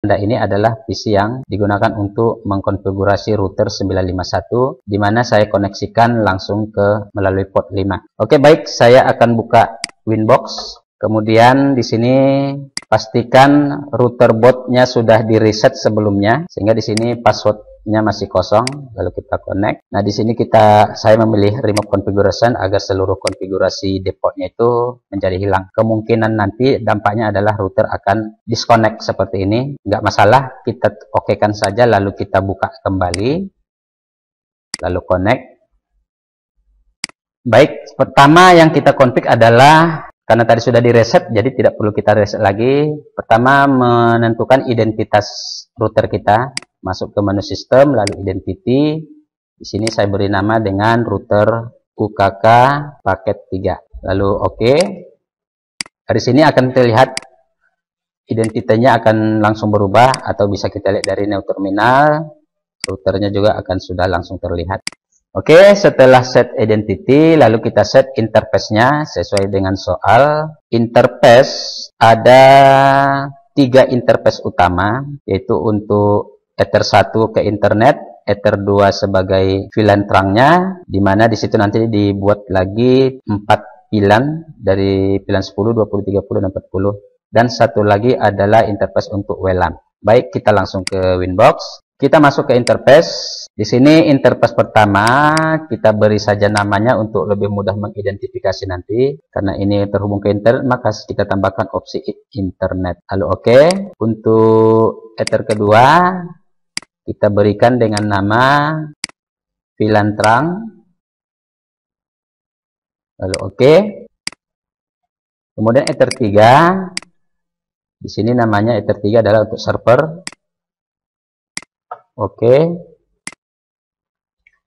Anda ini adalah PC yang digunakan untuk mengkonfigurasi router 951, di mana saya koneksikan langsung ke melalui port 5. Oke, baik, saya akan buka Winbox. Kemudian di sini pastikan router bootnya sudah di reset sebelumnya, sehingga di sini passwordnya masih kosong. Lalu kita connect. Nah, di sini saya memilih remove configuration agar seluruh konfigurasi defaultnya itu menjadi hilang. Kemungkinan nanti dampaknya adalah router akan disconnect seperti ini. Nggak masalah, kita okekan saja lalu kita buka kembali. Lalu connect. Baik, pertama yang kita config adalah, karena tadi sudah di reset, jadi tidak perlu kita reset lagi. Pertama, menentukan identitas router kita. Masuk ke menu sistem, lalu identity. Di sini saya beri nama dengan router UKK paket 3. Lalu oke. Dari sini akan terlihat identitasnya akan langsung berubah, atau bisa kita lihat dari new terminal. Routernya juga akan sudah langsung terlihat. Oke, setelah set identity, lalu kita set interface-nya sesuai dengan soal. Interface ada 3 interface utama, yaitu untuk Ether 1 ke internet, Ether 2 sebagai VLAN terangnya, di mana di situ nanti dibuat lagi 4 VLAN dari VLAN 10, 20, 30, dan 40. Dan satu lagi adalah interface untuk WLAN. Baik, kita langsung ke Winbox. Kita masuk ke interface. Di sini interface pertama kita beri saja namanya untuk lebih mudah mengidentifikasi nanti. Karena ini terhubung ke internet, maka kita tambahkan opsi internet. Lalu oke. Untuk Ether kedua kita berikan dengan nama VLAN terang. Lalu oke. Kemudian Ether 3. Di sini namanya Ether 3 adalah untuk server. Oke.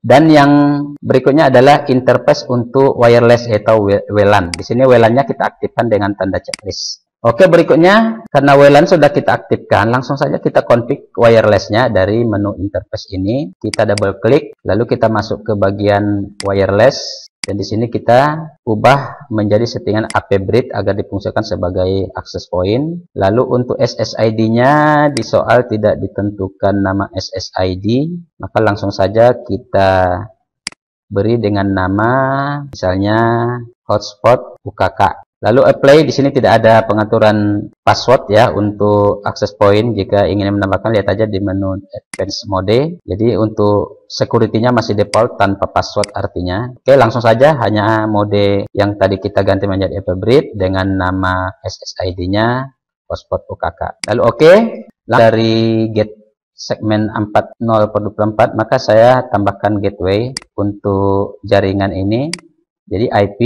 Dan yang berikutnya adalah interface untuk wireless atau WLAN. Di sini WLAN-nya kita aktifkan dengan tanda checklist. Oke, berikutnya karena WLAN sudah kita aktifkan, langsung saja kita config wireless-nya dari menu interface ini. Kita double klik, lalu kita masuk ke bagian wireless. Dan di sini kita ubah menjadi settingan AP bridge agar difungsikan sebagai access point. Lalu untuk SSID-nya di soal tidak ditentukan nama SSID, maka langsung saja kita beri dengan nama misalnya hotspot UKK. Lalu apply, di sini tidak ada pengaturan password ya untuk access point. Jika ingin menambahkan, lihat aja di menu advanced mode. Jadi untuk security-nya masih default tanpa password artinya. Oke, langsung saja hanya mode yang tadi kita ganti menjadi Everbridge dengan nama SSID-nya hotspot UKK. Lalu oke, dari get segmen 40/24 maka saya tambahkan gateway untuk jaringan ini. Jadi IP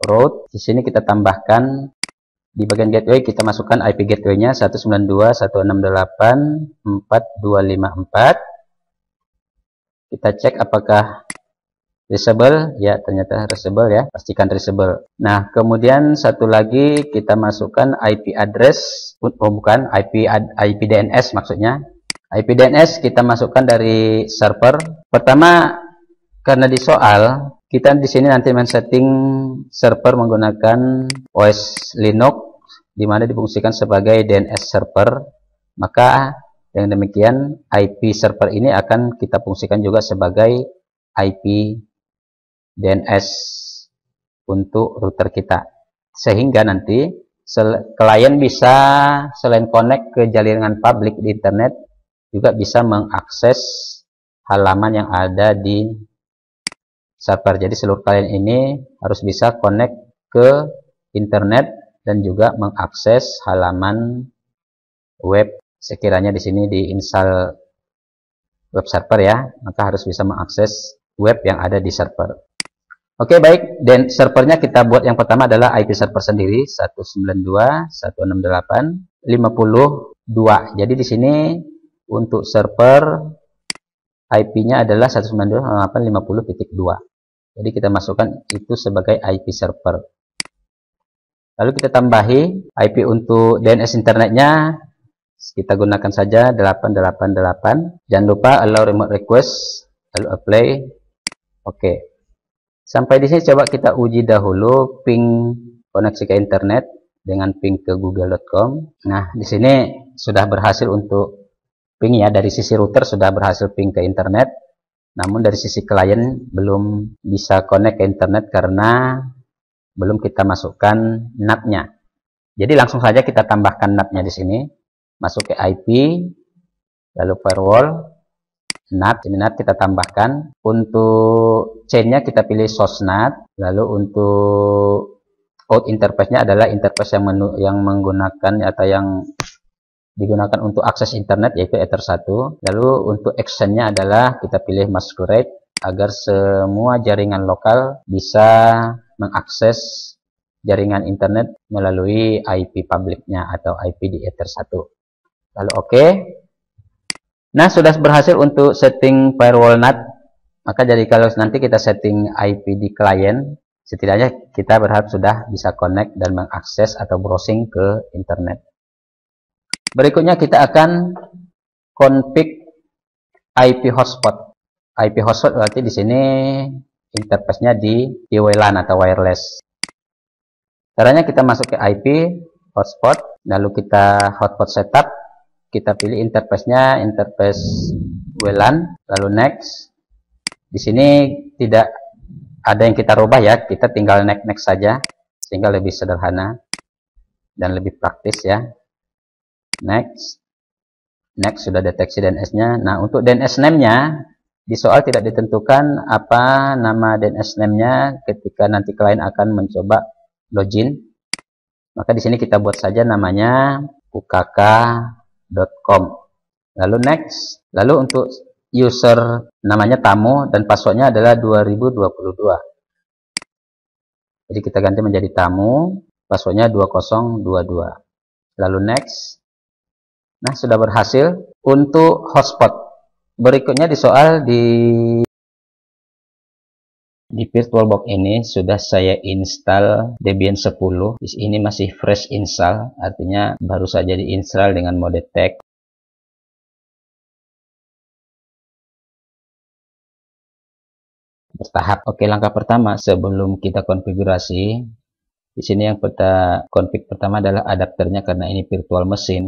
route, di sini kita tambahkan di bagian gateway, kita masukkan IP gateway-nya 192.168.4.254. Kita cek apakah reachable, ya ternyata reachable ya, pastikan reachable. Nah, kemudian satu lagi kita masukkan IP address, bukan IP DNS maksudnya. IP DNS kita masukkan dari server. Pertama, karena di soal kita di sini nanti men-setting server menggunakan OS Linux, di mana difungsikan sebagai DNS server. Maka dengan demikian IP server ini akan kita fungsikan juga sebagai IP DNS untuk router kita. Sehingga nanti klien bisa selain connect ke jaringan publik di internet, juga bisa mengakses halaman yang ada di server. Jadi seluruh klien ini harus bisa connect ke internet dan juga mengakses halaman web. Sekiranya di sini diinstal web server ya, maka harus bisa mengakses web yang ada di server. Oke, baik. Dan servernya kita buat yang pertama adalah IP server sendiri 192.168.52. Jadi di sini untuk server IP-nya adalah 192.168.50.2. Jadi kita masukkan itu sebagai IP server. Lalu kita tambahi IP untuk DNS internetnya, kita gunakan saja 888. Jangan lupa allow remote request, lalu apply. Oke. Sampai di sini coba kita uji dahulu ping koneksi ke internet dengan ping ke google.com. Nah, di sini sudah berhasil untuk ping ya, dari sisi router sudah berhasil ping ke internet, namun dari sisi klien belum bisa connect ke internet karena belum kita masukkan NAT-nya. Jadi langsung saja kita tambahkan NAT-nya di sini, masuk ke IP, lalu firewall, NAT, ini NAT kita tambahkan. Untuk chain-nya kita pilih source NAT, lalu untuk out interface-nya adalah interface yang menggunakan atau yang digunakan untuk akses internet, yaitu Ether 1. Lalu untuk action-nya adalah kita pilih masquerade agar semua jaringan lokal bisa mengakses jaringan internet melalui IP publiknya atau IP di Ether 1. Lalu oke. Nah, sudah berhasil untuk setting firewall NAT. Maka jadi kalau nanti kita setting IP di klien, setidaknya kita berharap sudah bisa connect dan mengakses atau browsing ke internet. Berikutnya kita akan config IP hotspot. IP hotspot berarti di sini interface-nya di WLAN atau wireless. Caranya kita masuk ke IP hotspot, lalu kita hotspot setup, kita pilih interface-nya interface WLAN, lalu next. Di sini tidak ada yang kita rubah ya, kita tinggal next saja sehingga lebih sederhana dan lebih praktis ya. Next sudah deteksi DNS-nya. Nah, untuk DNS name-nya di soal tidak ditentukan apa nama DNS name-nya ketika nanti klien akan mencoba login. Maka di sini kita buat saja namanya ukk.com. Lalu next. Lalu untuk user namanya tamu dan passwordnya adalah 2022. Jadi kita ganti menjadi tamu, passwordnya 2022. Lalu next. Nah, sudah berhasil untuk hotspot. Berikutnya di soal di VirtualBox ini sudah saya install Debian 10. Ini masih fresh install, artinya baru saja diinstal dengan mode tag. Bertahap. Oke, langkah pertama sebelum kita konfigurasi, di sini yang kita config pertama adalah adapternya karena ini virtual machine.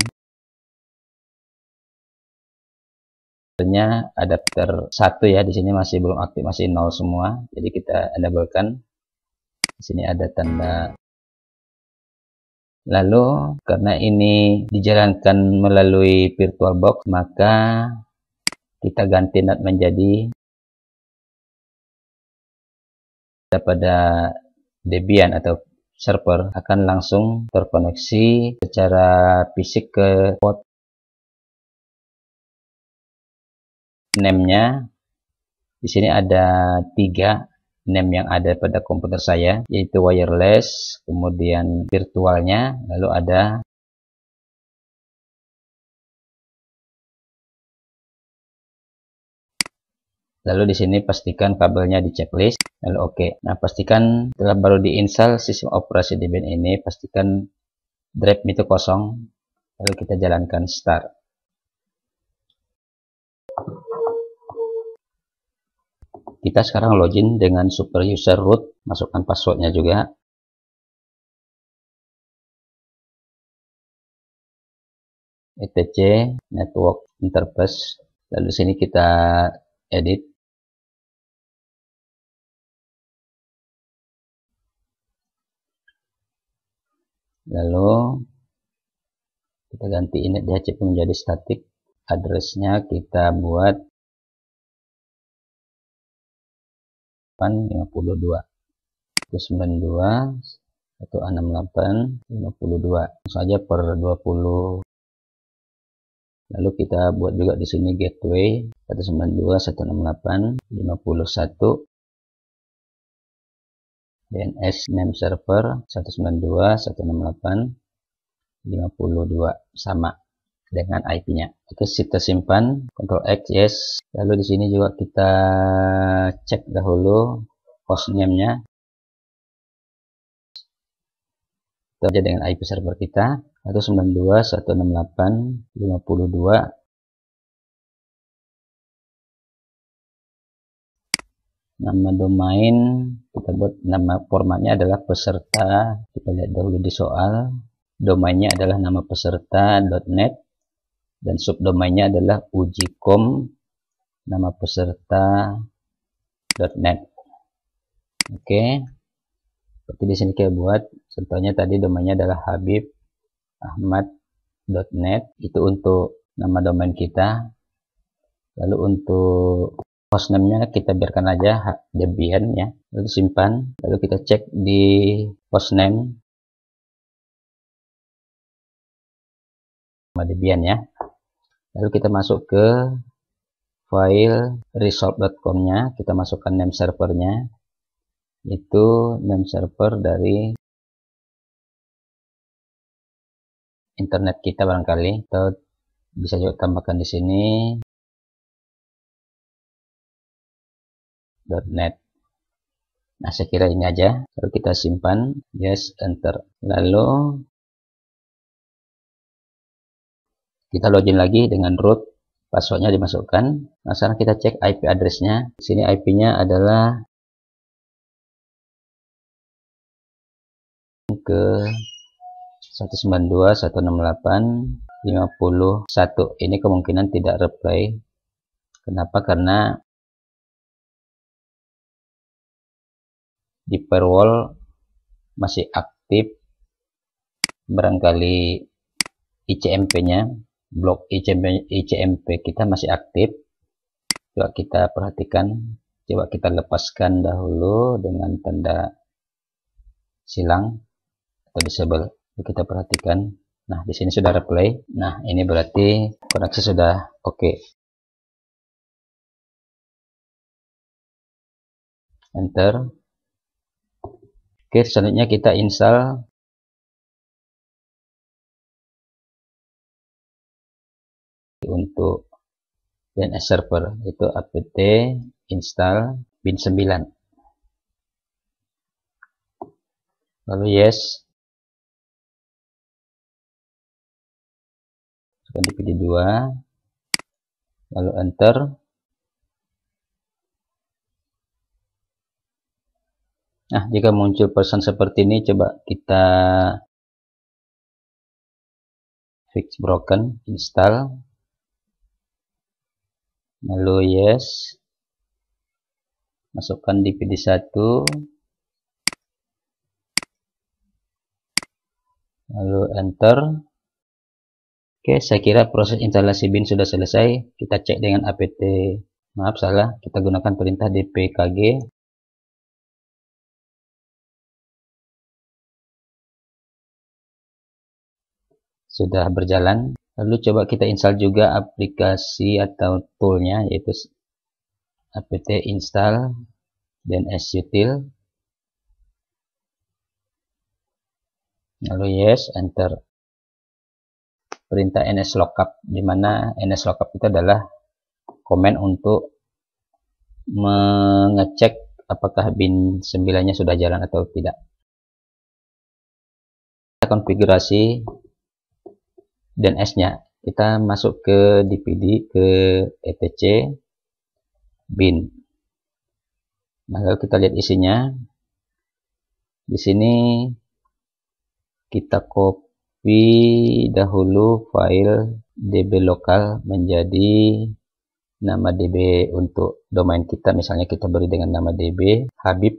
Adapter 1 ya, di sini masih belum aktif, masih 0 semua. Jadi kita enablekan. Di sini ada tanda. Lalu karena ini dijalankan melalui VirtualBox, maka kita ganti NAT menjadi pada Debian atau server akan langsung terkoneksi secara fisik ke port. Name-nya di sini ada 3 name yang ada pada komputer saya, yaitu wireless, kemudian virtualnya, lalu ada di sini pastikan kabelnya di checklist, lalu oke. Nah, pastikan setelah baru diinstal sistem operasi Debian ini, pastikan drive itu kosong, lalu kita jalankan start. Kita sekarang login dengan super user root, masukkan passwordnya juga. etc network interface, lalu di sini kita edit. Lalu kita ganti init DHCP menjadi static, addressnya kita buat 52 192 168 52 saja per 20. Lalu kita buat juga di sini gateway 192 168 51, DNS name server 192 168 52 sama dengan IP-nya. Oke, kita simpan, Ctrl X, yes. Lalu di sini juga kita cek dahulu hostname-nya. Kita aja dengan IP server kita 192 168 52. Nama domain kita buat, nama formatnya adalah peserta. Kita lihat dahulu di soal, domainnya adalah nama peserta.net. dan subdomainnya adalah ujikom nama peserta .net. Oke, seperti di sini kita buat contohnya tadi domainnya adalah habibahmad.net, itu untuk nama domain kita. Lalu untuk hostname-nya kita biarkan aja Debian ya, lalu simpan, lalu kita cek di hostname Debian ya, lalu kita masuk ke file resolve.com-nya, kita masukkan name servernya, itu name server dari internet kita barangkali, atau bisa juga tambahkan di sini .net. Nah, saya kira ini aja. Lalu kita simpan, yes, enter. Lalu kita login lagi dengan root, passwordnya dimasukkan. Nah, sekarang kita cek IP address-nya. Di sini IP-nya adalah ke 192.168.51. Ini kemungkinan tidak reply. Kenapa? Karena di firewall masih aktif, barangkali ICMP-nya, blok ICMP kita masih aktif. Coba kita perhatikan, coba kita lepaskan dahulu dengan tanda silang atau disable. Kita perhatikan, nah di sini sudah reply. Nah, ini berarti koneksi sudah oke. Enter. Oke, selanjutnya kita install untuk DNS server, itu apt install bin 9, lalu yes, di PD2, lalu enter. Nah, jika muncul pesan seperti ini, coba kita fix broken, install, lalu yes, masukkan di PD1, lalu enter. Oke, saya kira proses instalasi bin sudah selesai. Kita cek dengan apt, maaf salah, kita gunakan perintah dpkg. Sudah berjalan. Lalu coba kita install juga aplikasi atau toolnya, yaitu apt install dnsutil, lalu yes, enter. Perintah nslookup, di mana nslookup itu adalah komen untuk mengecek apakah bin 9-nya sudah jalan atau tidak. Kita konfigurasi DNS-nya, kita masuk ke dpd, ke etc bin. Nah, lalu kita lihat isinya. Di sini kita copy dahulu file db lokal menjadi nama db untuk domain kita. Misalnya kita beri dengan nama db habib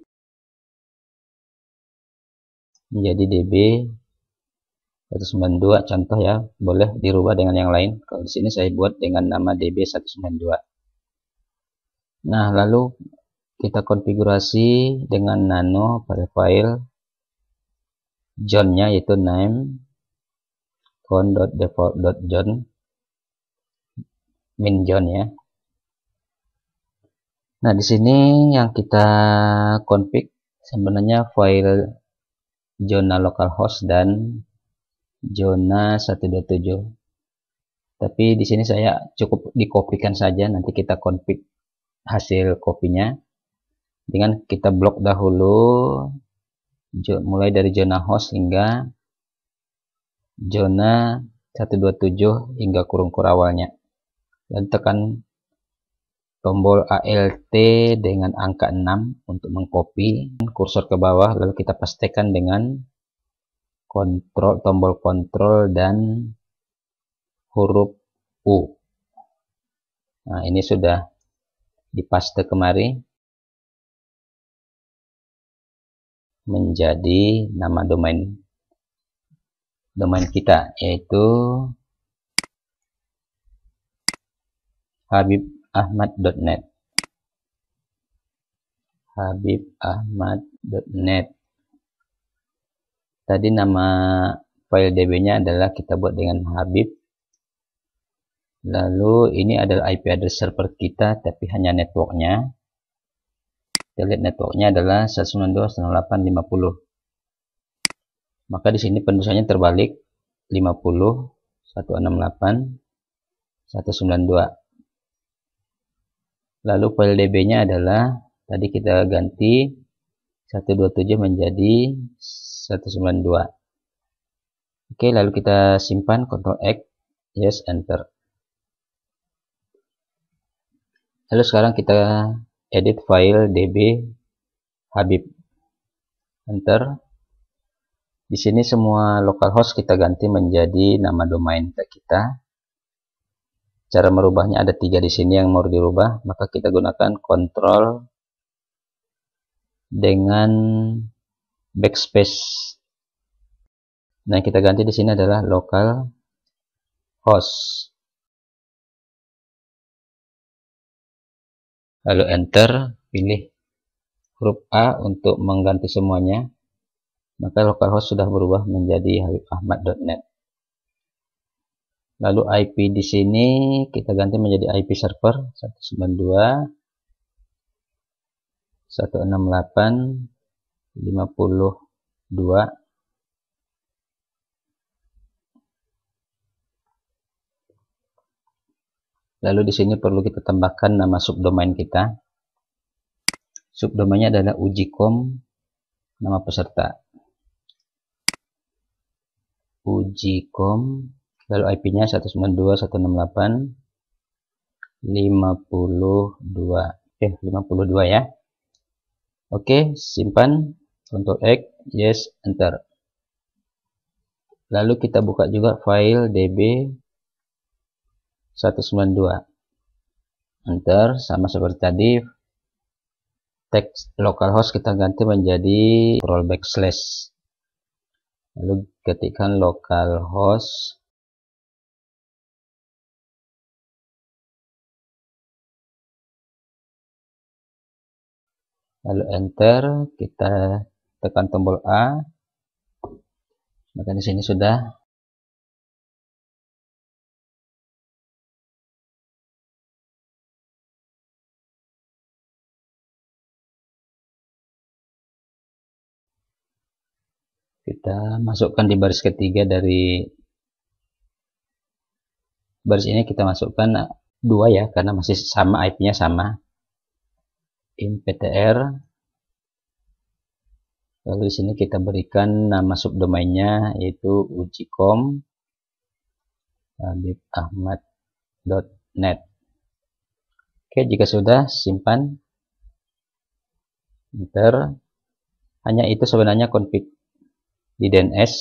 menjadi db 192, contoh ya, boleh dirubah dengan yang lain. Kalau di sini saya buat dengan nama db192. Nah, lalu kita konfigurasi dengan nano pada file john-nya, yaitu name con.default.john min john ya. Nah, di sini yang kita config sebenarnya file zona localhost dan zona 127. Tapi di sini saya cukup dikopikan saja, nanti kita config hasil kopinya dengan kita blok dahulu mulai dari zona host hingga zona 127 hingga kurung awalnya, dan tekan tombol ALT dengan angka 6 untuk mengcopy, kursor ke bawah, lalu kita pastikan dengan tombol kontrol dan huruf P U. Nah, ini sudah dipaste kemari menjadi nama domain kita, yaitu habibahmad.net. habibahmad.net. Tadi nama file db-nya adalah kita buat dengan Habib. Lalu ini adalah IP address server kita, tapi hanya networknya. Kita lihat networknya adalah 192.168.50. Maka di sini penulisannya terbalik, 50, 168, 192. Lalu file db-nya adalah tadi kita ganti 127 menjadi 192. Oke, lalu kita simpan, Ctrl X, yes, enter. Lalu sekarang kita edit file db habib, enter. Di sini semua localhost kita ganti menjadi nama domain kita. Cara merubahnya ada 3 di sini yang mau dirubah, maka kita gunakan Ctrl dengan backspace. Nah, kita ganti di sini adalah localhost. Lalu enter, pilih huruf A untuk mengganti semuanya. Maka localhost sudah berubah menjadi habibahmad.net. Lalu IP di sini kita ganti menjadi IP server 192.168.52. Lalu di sini perlu kita tambahkan nama subdomain kita. Subdomainnya adalah ujicom, nama peserta. ujicom, lalu IP-nya 192.168.52. 52 ya. Oke, simpan, Ctrl X, yes, enter. Lalu kita buka juga file db 192. Enter, sama seperti tadi. Teks localhost kita ganti menjadi //. Lalu ketikkan localhost lalu enter, kita tekan tombol A. Maka di sini sudah kita masukkan di baris ketiga dari baris ini, kita masukkan 2 ya, karena masih sama, IP-nya sama, inptr. Lalu di sini kita berikan nama subdomainnya yaitu ujicom habibahmad.net. Oke, jika sudah, simpan, enter. Hanya itu sebenarnya config di DNS.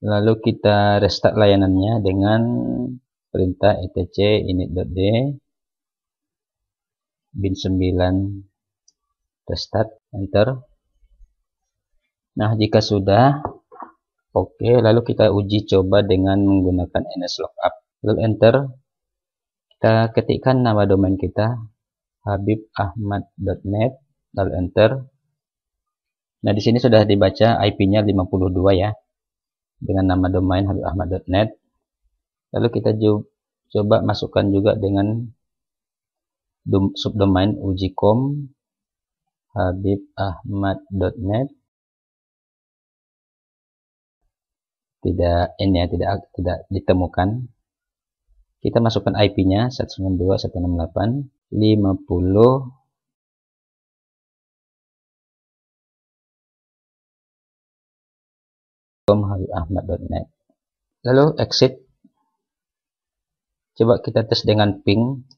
Lalu kita restart layanannya dengan perintah etc init.d bin9 restart, enter. Nah, jika sudah oke, lalu kita uji coba dengan menggunakan nslookup. Lalu enter, kita ketikkan nama domain kita habibahmad.net, lalu enter. Nah, di sini sudah dibaca IP-nya 52 ya, dengan nama domain habibahmad.net. Lalu kita coba masukkan juga dengan subdomain ujicom habibahmad.net. Tidak ditemukan. Kita masukkan IP-nya 192.168.50. habibahmad.net. Lalu exit. Coba kita tes dengan ping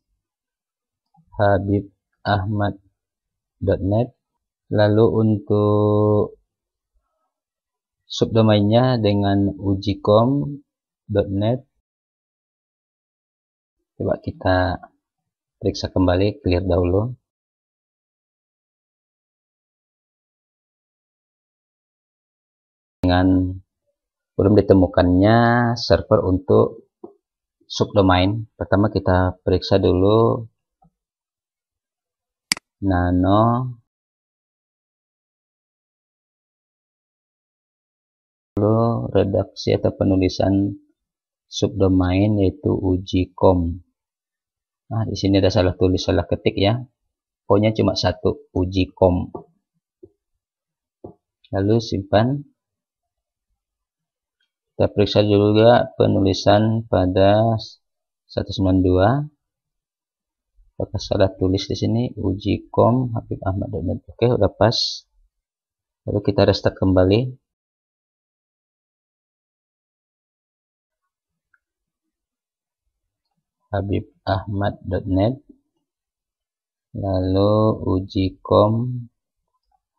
habibahmad.net. Lalu untuk subdomainnya dengan ujicom ahmad.net. Coba kita periksa kembali, clear dahulu. Dengan belum ditemukannya server untuk subdomain, pertama kita periksa dulu nano redaksi atau penulisan subdomain yaitu uji.com. Nah, di sini ada salah tulis, salah ketik ya. Pokoknya cuma satu, uji.com. Lalu simpan. Kita periksa juga penulisan pada 192. Apakah salah tulis di sini? Uji.com habibahmad.net. Oke, udah pas. Lalu kita restart kembali. habibahmad.net. Lalu uji.com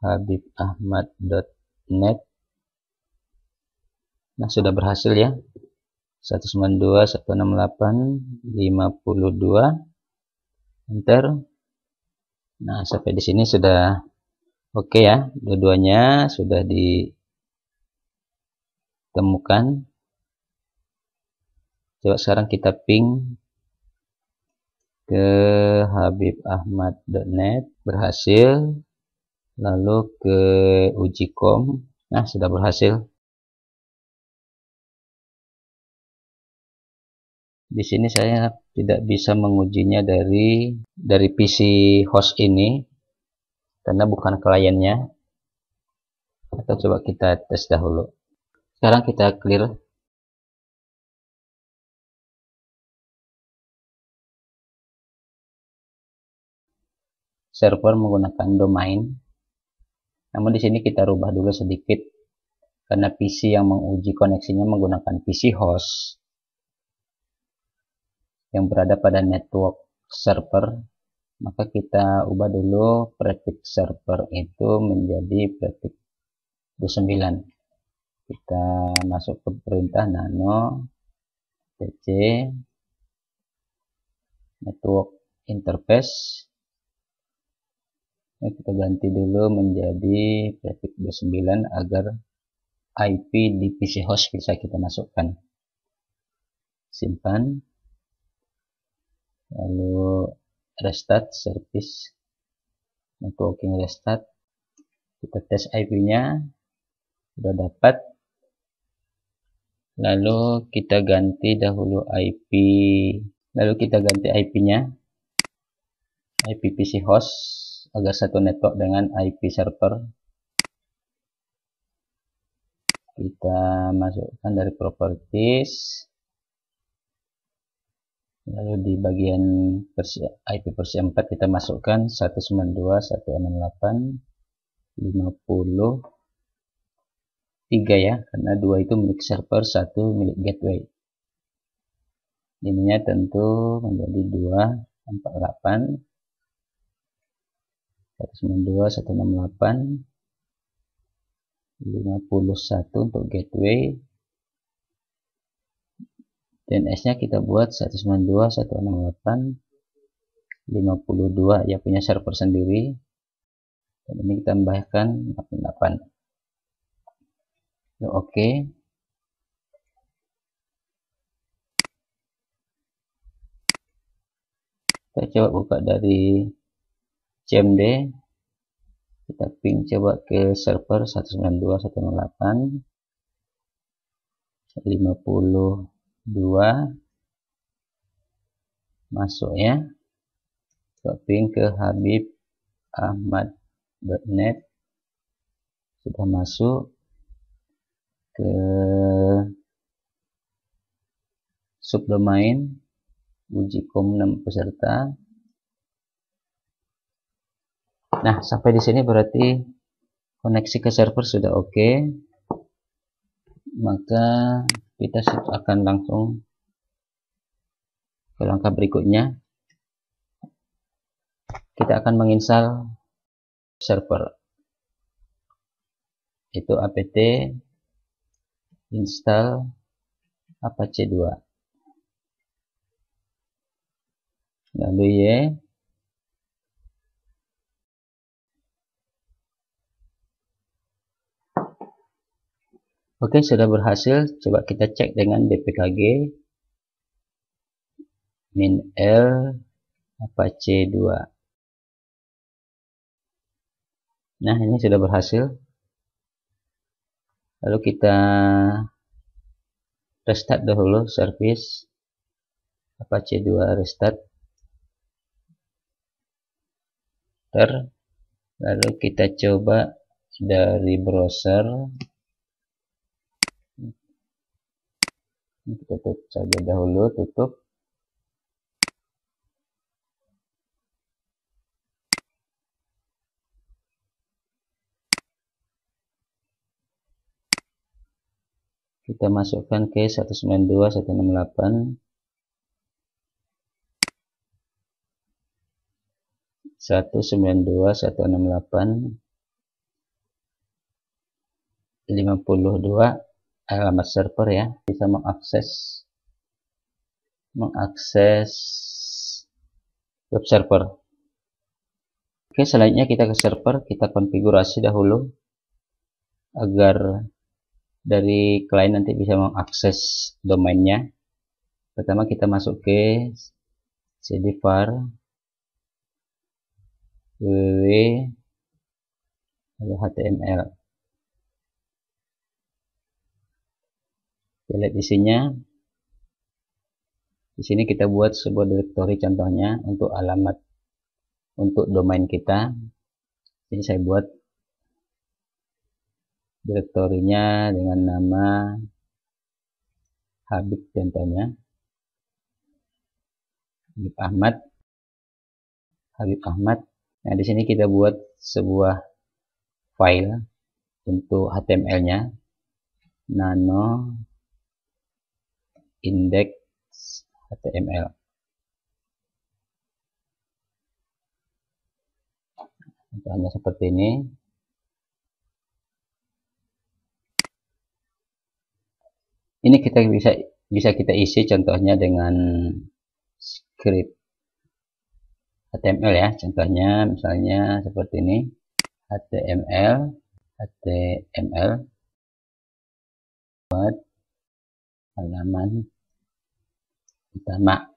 habibahmad.net. Nah, sudah berhasil ya. 192, 168, 52. Enter. Nah, sampai di sini sudah oke ya. Dua-duanya sudah ditemukan. Coba sekarang kita ping ke habibahmad.net. Berhasil. Lalu ke uji.com. Nah, sudah berhasil. Di sini saya tidak bisa mengujinya dari PC host ini karena bukan kliennya. Atau coba kita tes dahulu. Sekarang kita clear. Server menggunakan domain. Namun di sini kita rubah dulu sedikit karena PC yang menguji koneksinya menggunakan PC host yang berada pada network server, maka kita ubah dulu prefix server itu menjadi prefix 29. Kita masuk ke perintah nano pc network interface. Ini kita ganti dulu menjadi prefix 29 agar IP di PC host bisa kita masukkan. Simpan. Lalu restart service networking restart. Kita tes IP-nya sudah dapat. Lalu kita ganti dahulu IP. Lalu kita ganti IP-nya, IP PC host agar satu network dengan IP server. Kita masukkan dari properties. Lalu di bagian IP versi 4 kita masukkan 192.168.50.3 ya, karena 2 itu milik server, 1 milik gateway. Ininya tentu menjadi 248 192.168.51 untuk gateway. DNS-nya kita buat 192.168.52 ya, punya server sendiri. Dan ini kita tambahkan 48. Oke. Kita coba buka dari CMD. Kita ping coba ke server 192.168.52. Masuk ya. Coba ping ke habibahmad.net. Sudah masuk ke subdomain uji.com 6 peserta. Nah, sampai di sini berarti koneksi ke server sudah oke. Maka kita akan langsung ke langkah berikutnya. Kita akan menginstal server. Itu apt install Apache 2, lalu Y, oke, sudah berhasil. Coba kita cek dengan dpkg min L Apache 2. Nah, ini sudah berhasil. Lalu kita restart dahulu service Apache 2 restart. Lalu kita coba dari browser. Kita tutup saja dahulu, tutup. Kita masukkan ke 192.168. 192.168 52 alamat server ya, bisa mengakses web server. Oke, selanjutnya kita ke server, kita konfigurasi dahulu agar dari klien nanti bisa mengakses domainnya. Pertama kita masuk ke cdvar www lalu html. Kita lihat isinya. Di sini kita buat sebuah directory contohnya untuk alamat untuk domain kita. Ini saya buat direktorinya dengan nama Habib contohnya. Habib Ahmad. Nah, di sini kita buat sebuah file untuk HTML-nya. Nano index HTML. Contohnya seperti ini. Ini kita bisa kita isi contohnya dengan script HTML ya. Contohnya misalnya seperti ini. HTML buat halaman utama.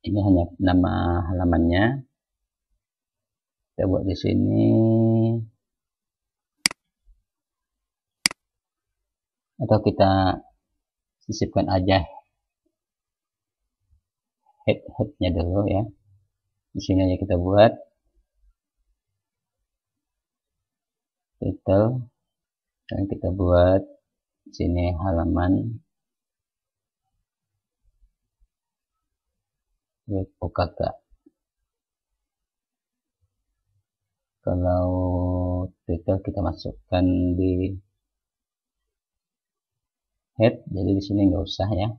Ini hanya nama halamannya. Kita buat di sini. Atau kita sisipkan aja headnya dulu ya. Di sini aja kita buat title dan kita buat di sini halaman web UKK. Kalau title kita masukkan di head, jadi di sini nggak usah ya.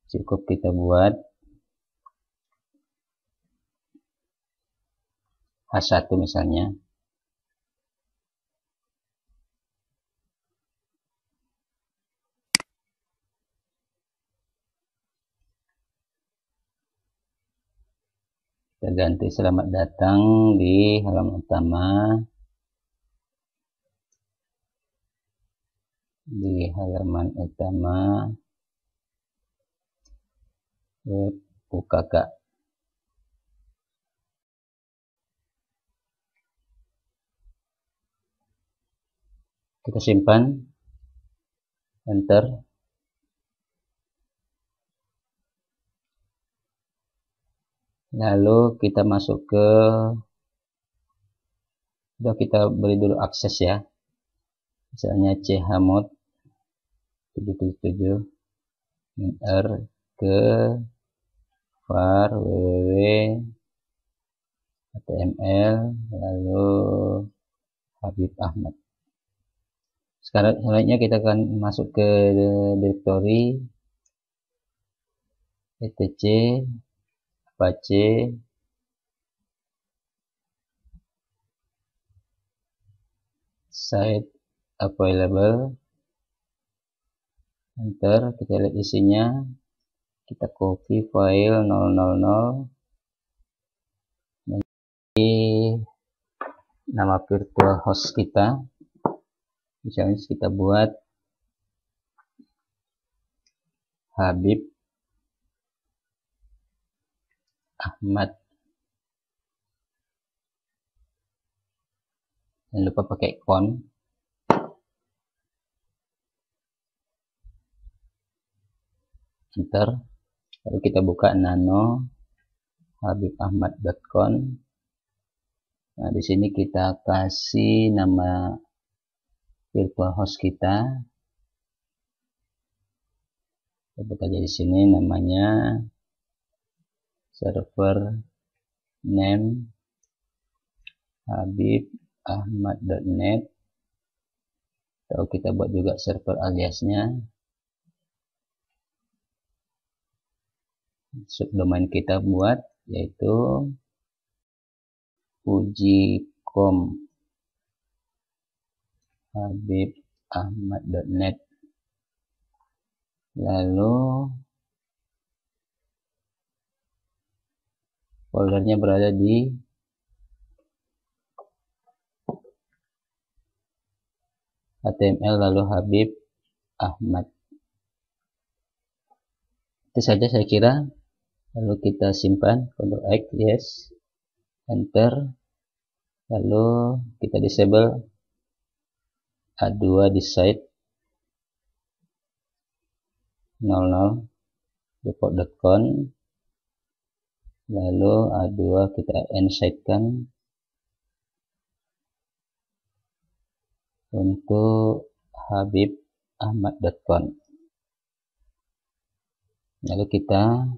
Cukup kita buat H1 misalnya. Kita ganti selamat datang di halaman utama. Di halaman utama web UKK. Kita simpan, enter. Lalu kita masuk ke, udah kita beri dulu akses ya, misalnya chmod 777 r ke var www html lalu Habib Ahmad. Sekarang selanjutnya kita akan masuk ke directory etc apache site available enter, kita lihat isinya, kita copy file 000 menjadi nama virtual host kita. Misalnya kita buat Habib Ahmad, jangan lupa pakai con. Enter, lalu kita buka nano habibahmad.com. Nah, di sini kita kasih nama virtual host kita. Sebut aja di sini namanya server name habibahmad.net, atau kita buat juga server aliasnya. Subdomain kita buat yaitu ujicom habibahmad.net. Lalu foldernya berada di HTML lalu Habib Ahmad. Itu saja saya kira. Lalu kita simpan, Ctrl X, yes, enter. Lalu kita disable A2 di site 00 default.com. Lalu A2 kita inside-kan untuk habibahmad.com. Lalu kita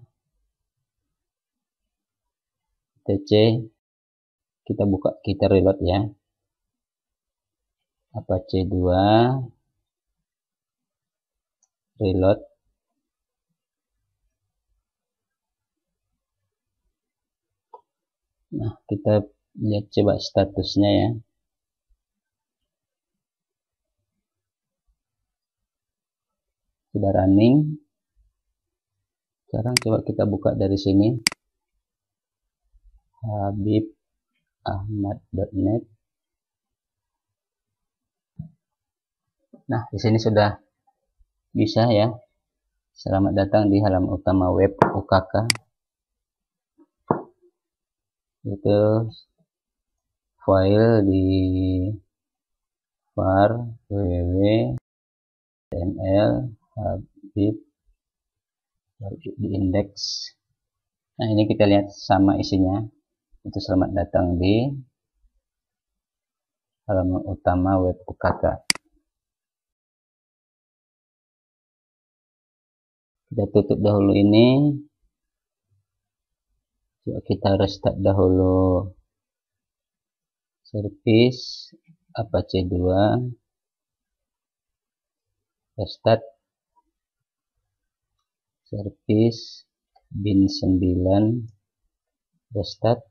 TC, kita buka, kita reload ya. Apache 2 reload. Nah, kita lihat coba statusnya ya. Sudah running. Sekarang coba kita buka dari sini. habibahmad.net. Nah, di sini sudah bisa ya. Selamat datang di halaman utama web UKK. Itu file di var www.html habib di indeks. Nah, ini kita lihat sama isinya. Itu selamat datang di halaman utama web UKK. Kita tutup dahulu ini. Coba kita restart dahulu service Apache 2. Restart service bin 9. Restart.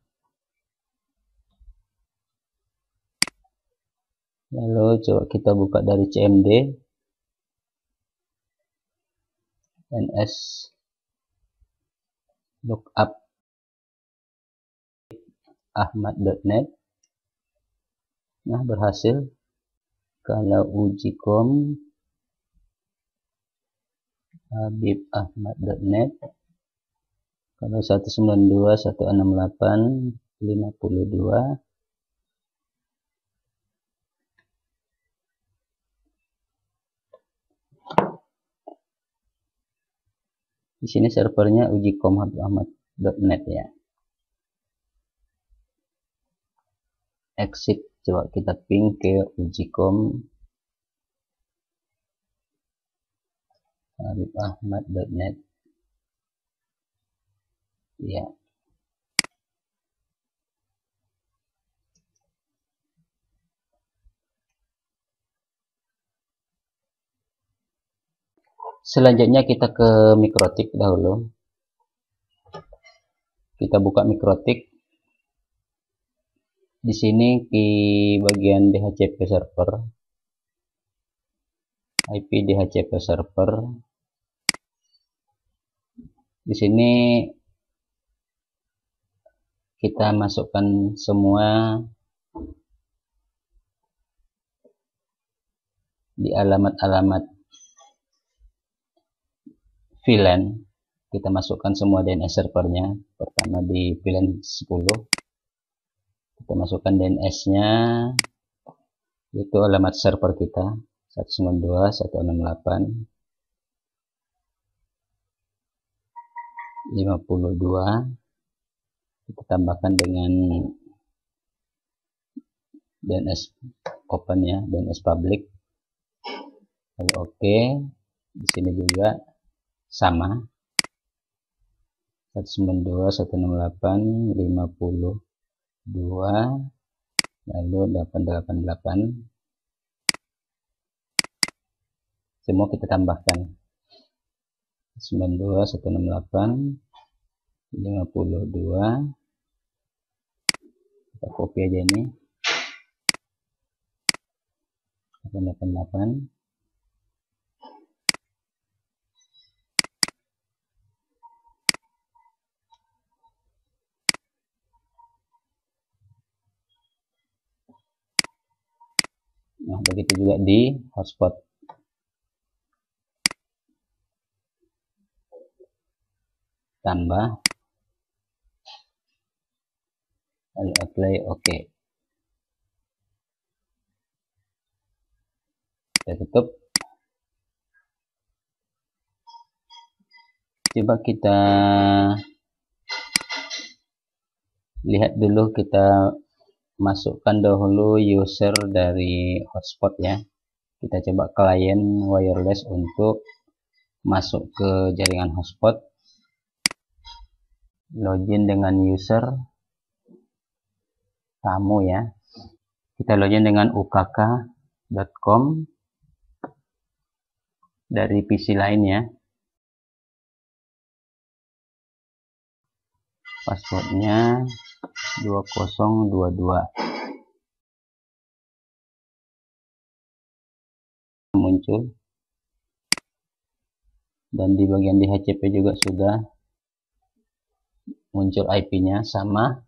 Lalu coba kita buka dari cmd ns lookup ahmad.net. Nah, berhasil. Kalau ujicom habibahmad.net, kalau 192.168.52. Di sini servernya ujicom habibahmad.net ya. Exit, coba kita ping ke ujicom habibahmad.net ya. Selanjutnya kita ke Mikrotik dahulu. Kita buka Mikrotik. Di sini di bagian DHCP server IP DHCP server. Di sini kita masukkan semua di alamat-alamat VLAN. Kita masukkan semua DNS servernya. Pertama di VLAN 10. Kita masukkan DNS-nya, itu alamat server kita 192.168.52. Kita tambahkan dengan DNS open ya, DNS public. Lalu oke. Di sini juga sama 192.168.52 lalu 888. Semua kita tambahkan 192.168.52. Kita copy aja ini 888. Nah, begitu juga di hotspot. Tambah. Lalu apply oke. Kita tutup. Coba kita lihat dulu, kita masukkan dahulu user dari hotspot ya. Kita coba klien wireless untuk masuk ke jaringan hotspot. Login dengan user tamu ya. Kita login dengan ukk.com dari PC lain ya. Passwordnya 2022. Muncul. Dan di bagian DHCP juga sudah muncul IP-nya sama.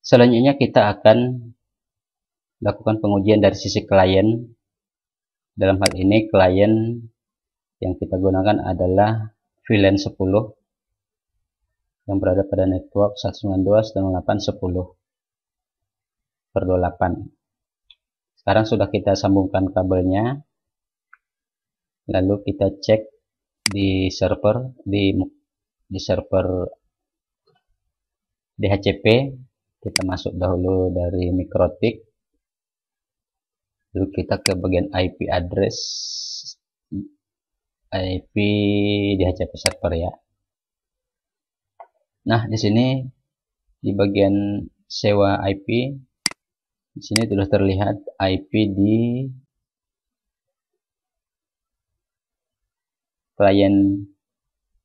Selanjutnya kita akan lakukan pengujian dari sisi klien. Dalam hal ini klien yang kita gunakan adalah VLAN 10 yang berada pada network 192.168.10/28. Sekarang sudah kita sambungkan kabelnya. Lalu kita cek di server server DHCP. Kita masuk dahulu dari MikroTik. Lalu kita ke bagian IP address, IP DHCP server ya. Nah, di sini di bagian sewa IP, di sini sudah terlihat IP di klien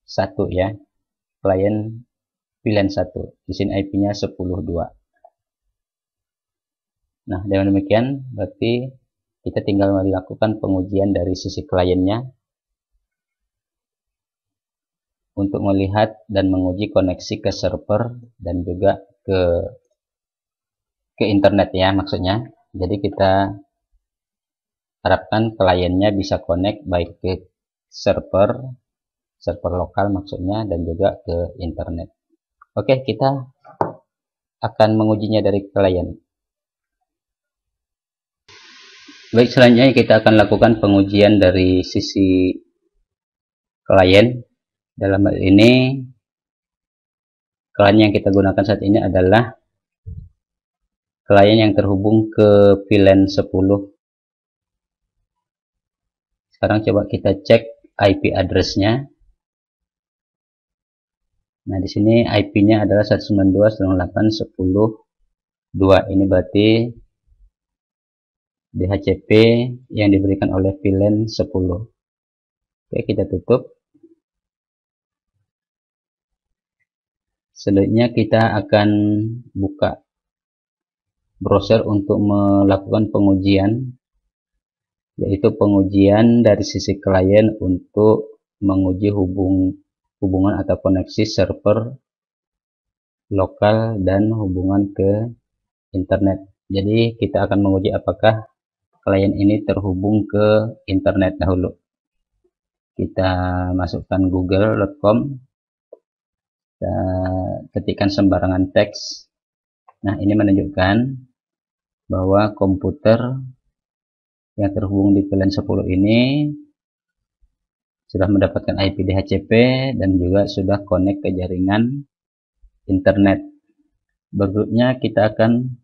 1 ya. Klien VLAN 1. Di sini IP-nya 10.2. Nah, dengan demikian berarti kita tinggal melakukan pengujian dari sisi kliennya untuk melihat dan menguji koneksi ke server dan juga ke internet ya maksudnya. Jadi kita harapkan kliennya bisa connect baik ke server lokal maksudnya dan juga ke internet. Oke, kita akan mengujinya dari klien. Baik, selanjutnya kita akan lakukan pengujian dari sisi klien. Dalam hal ini, klien yang kita gunakan saat ini adalah klien yang terhubung ke VLAN 10. Sekarang coba kita cek IP address-nya. Nah, di sini IP-nya adalah 192.168.10.2. Ini berarti DHCP yang diberikan oleh VLAN 10. Oke, kita tutup. Selanjutnya kita akan buka browser untuk melakukan pengujian, yaitu pengujian dari sisi klien untuk menguji hubungan atau koneksi server lokal dan hubungan ke internet. Jadi kita akan menguji apakah klien ini terhubung ke internet dahulu. Kita masukkan google.com, ketikkan sembarangan teks. Nah, ini menunjukkan bahwa komputer yang terhubung di VLAN 10 ini sudah mendapatkan IP DHCP dan juga sudah connect ke jaringan internet. Berikutnya kita akan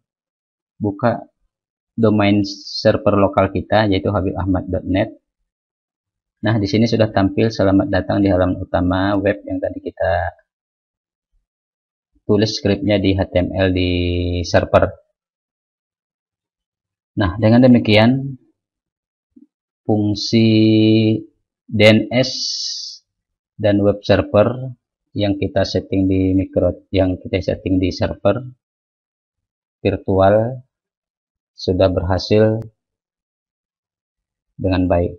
buka domain server lokal kita, yaitu habibahmad.net. Nah, di sini sudah tampil selamat datang di halaman utama web yang tadi kita tulis skripnya di HTML di server. Nah, dengan demikian fungsi DNS dan web server yang kita setting di server virtual sudah berhasil dengan baik.